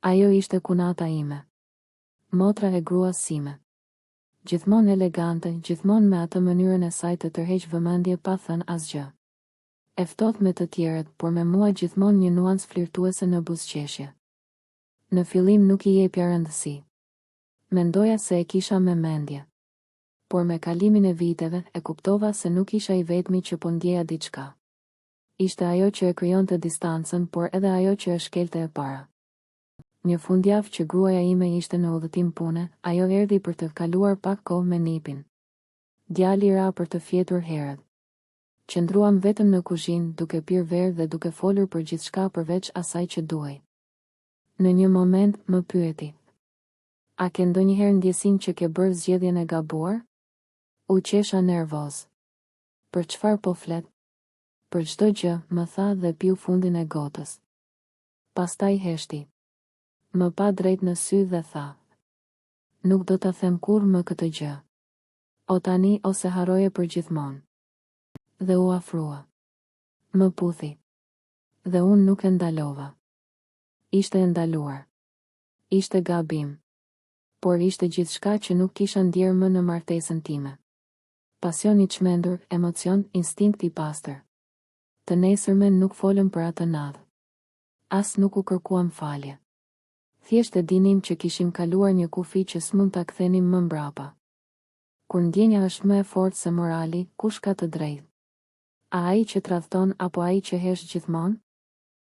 Ajo ishte kunata ime. Motra e gruas sime. Gjithmonë elegante, gjithmonë me atë mënyrën e saj të tërheq vëmendje pa thënë asgjë. E ftohtë me të tjerët, por me mua gjithmonë një nuancë flirtuese në buzëqeshje. Në fillim nuk i jepja rëndësi. Mendoja se e kisha me mendje. Por me kalimin e viteve, e kuptova se nuk isha i vetmi që po ndjeja diçka. Ishte ajo që e krijonte distancën, por edhe ajo që e shkelte e para. Një fundjavë që gruaja ime ishte në udhëtim pune, ajo erdhi për të kaluar pak kohë me nipin. Djali ra për të fjetur herët. Qëndruam vetëm në kuzhinë, duke pirë verë dhe duke folur për gjithçka përveç asaj që duaj. Në një moment më pyeti: "A ke ndonjëherë ndjesinë që ke bërë zgjedhjen e gabuar?" U qesha nervoz. "Për çfarë po flet?" "Për çdo gjë," më tha dhe piu fundin e gotës. Pastaj heshti. Më pa drejt në sy dhe tha: "Nuk do ta them kurrë më këtë gjë. O tani ose haroje për gjithmonë." Dhe u afrua. Më puthi. Dhe unë nuk e ndalova. Ishte e ndaluar. Ishte gabim. Por ishte gjithçka që nuk kisha ndjerë më në martesën time. Pasion i çmendur, emocion, instinkt i pastër. Të nesërmen nuk folëm për atë natë. As nuk u kërkuam falje. Thjesht e dinim që kishim kaluar një kufi që s'mund ta kthenim më mbrapa. Kur ndjenja është më e fortë se morali, kush ka të drejtë? A ai që tradhton apo ai që hesh gjithmonë?